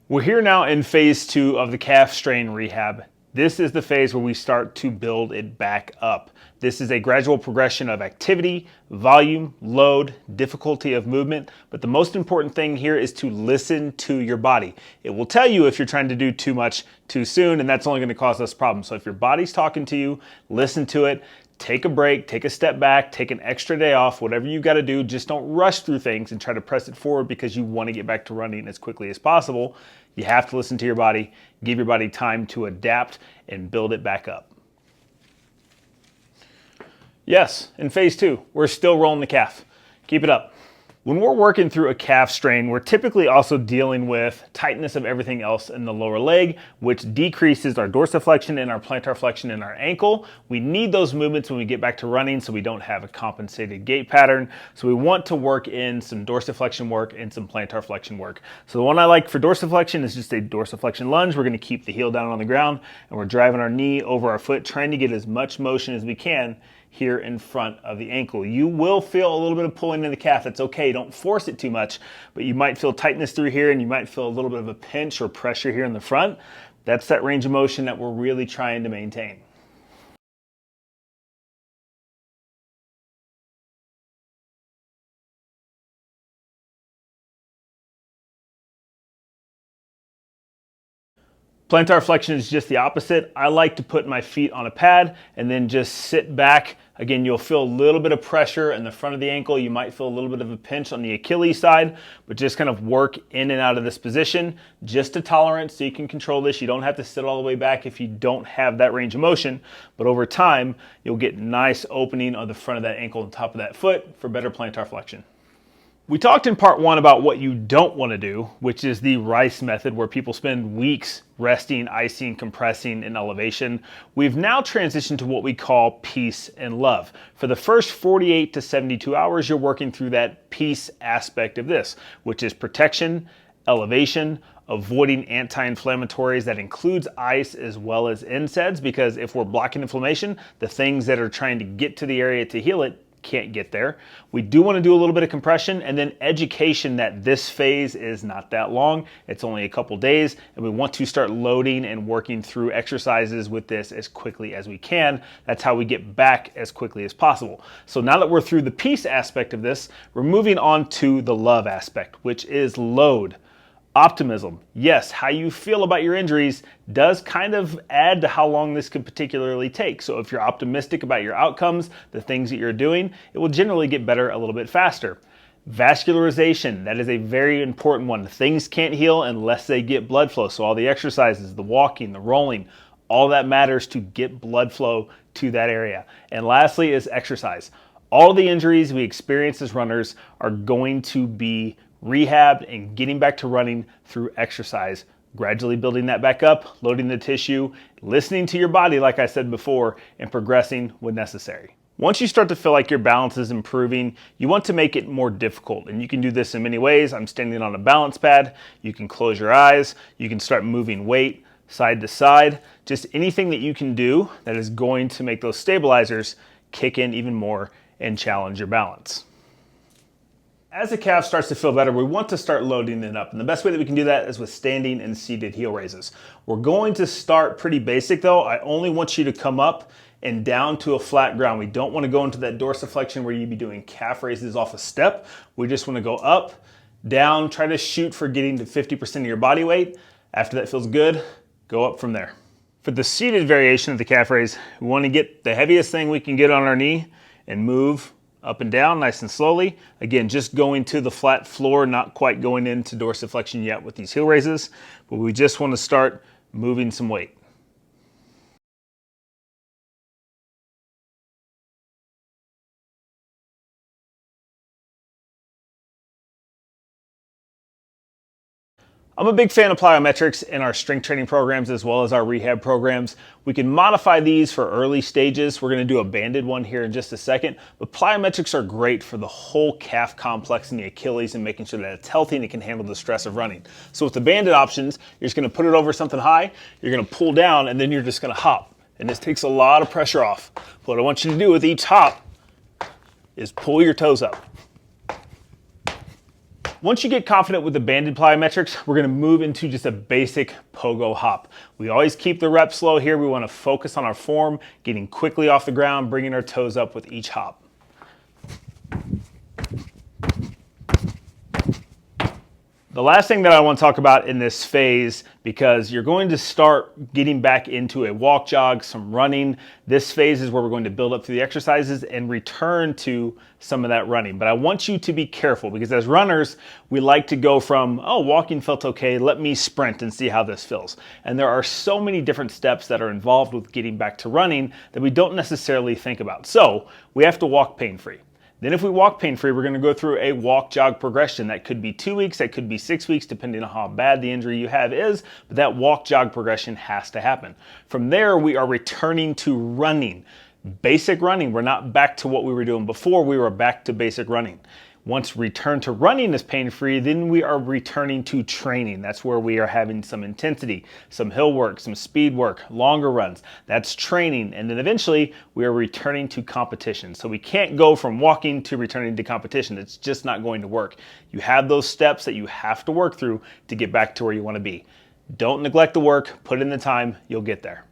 We're here now in phase 2 of the calf strain rehab. This is the phase where we start to build it back up. This is a gradual progression of activity, volume, load, difficulty of movement, but the most important thing here is to listen to your body. It will tell you if you're trying to do too much too soon, and that's only going to cause us problems. So if your body's talking to you, listen to it. Take a break, take a step back, take an extra day off, whatever you got to do. Just don't rush through things and try to press it forward because you want to get back to running as quickly as possible. You have to listen to your body, give your body time to adapt and build it back up. Yes, in phase 2, we're still rolling the calf. Keep it up. When we're working through a calf strain, we're typically also dealing with tightness of everything else in the lower leg, which decreases our dorsiflexion and our plantarflexion in our ankle. We need those movements when we get back to running so we don't have a compensated gait pattern. So we want to work in some dorsiflexion work and some plantarflexion work. So the one I like for dorsiflexion is just a dorsiflexion lunge. We're going to keep the heel down on the ground and we're driving our knee over our foot, trying to get as much motion as we can here in front of the ankle. You will feel a little bit of pulling in the calf. That's okay. Don't force it too much, but you might feel tightness through here and you might feel a little bit of a pinch or pressure here in the front. That's that range of motion that we're really trying to maintain. Plantar flexion is just the opposite. I like to put my feet on a pad and then just sit back. Again, you'll feel a little bit of pressure in the front of the ankle. You might feel a little bit of a pinch on the Achilles side, but just kind of work in and out of this position. Just a tolerance so you can control this. You don't have to sit all the way back if you don't have that range of motion, but over time, you'll get nice opening on the front of that ankle and top of that foot for better plantar flexion. We talked in part 1 about what you don't want to do, which is the Rice method where people spend weeks resting, icing, compressing, and elevation. We've now transitioned to what we call P.E.A.C.E and L.O.V.E. For the first 48 to 72 hours, you're working through that P.E.A.C.E aspect of this, which is protection, elevation, avoiding anti-inflammatories. That includes ice as well as NSAIDs, because if we're blocking inflammation, the things that are trying to get to the area to heal it can't get there. We do want to do a little bit of compression and then education that this phase is not that long. It's only a couple days, and we want to start loading and working through exercises with this as quickly as we can. That's how we get back as quickly as possible. So now that we're through the P.E.A.C.E aspect of this, we're moving on to the L.O.V.E aspect, which is load. Optimism. Yes, how you feel about your injuries does kind of add to how long this could particularly take. So if you're optimistic about your outcomes, the things that you're doing, it will generally get better a little bit faster. Vascularization, that is a very important one. Things can't heal unless they get blood flow. So all the exercises, the walking, the rolling, all that matters to get blood flow to that area. And lastly is exercise. All the injuries we experience as runners are going to be rehabbed and getting back to running through exercise, gradually building that back up, loading the tissue, listening to your body, like I said before, and progressing when necessary. Once you start to feel like your balance is improving, you want to make it more difficult. And you can do this in many ways. I'm standing on a balance pad. You can close your eyes. You can start moving weight side to side. Just anything that you can do that is going to make those stabilizers kick in even more and challenge your balance. As the calf starts to feel better, we want to start loading it up. And the best way that we can do that is with standing and seated heel raises. We're going to start pretty basic though. I only want you to come up and down to a flat ground. We don't want to go into that dorsiflexion where you'd be doing calf raises off a step. We just want to go up, down, try to shoot for getting to 50% of your body weight. After that feels good, go up from there. For the seated variation of the calf raise, we want to get the heaviest thing we can get on our knee and move up and down nice and slowly. Again, just going to the flat floor, not quite going into dorsiflexion yet with these heel raises, but we just want to start moving some weight. I'm a big fan of plyometrics in our strength training programs as well as our rehab programs. We can modify these for early stages. We're going to do a banded one here in just a second, but plyometrics are great for the whole calf complex and the Achilles and making sure that it's healthy and it can handle the stress of running. So with the banded options, you're just going to put it over something high, you're going to pull down, and then you're just going to hop. And this takes a lot of pressure off. What I want you to do with each hop is pull your toes up. Once you get confident with the banded plyometrics, we're gonna move into just a basic pogo hop. We always keep the reps low here. We wanna focus on our form, getting quickly off the ground, bringing our toes up with each hop. The last thing that I want to talk about in this phase, because you're going to start getting back into a walk jog, some running. This phase is where we're going to build up through the exercises and return to some of that running. But I want you to be careful, because as runners, we like to go from, oh, walking felt okay, let me sprint and see how this feels. And there are so many different steps that are involved with getting back to running that we don't necessarily think about. So we have to walk pain-free. Then if we walk pain-free, we're gonna go through a walk-jog progression. That could be 2 weeks, that could be 6 weeks, depending on how bad the injury you have is, but that walk-jog progression has to happen. From there, we are returning to running. Basic running. We're not back to what we were doing before, we were back to basic running. Once return to running is pain-free, then we are returning to training. That's where we are having some intensity, some hill work, some speed work, longer runs. That's training. And then eventually we are returning to competition. So we can't go from walking to returning to competition. It's just not going to work. You have those steps that you have to work through to get back to where you want to be. Don't neglect the work, put in the time, you'll get there.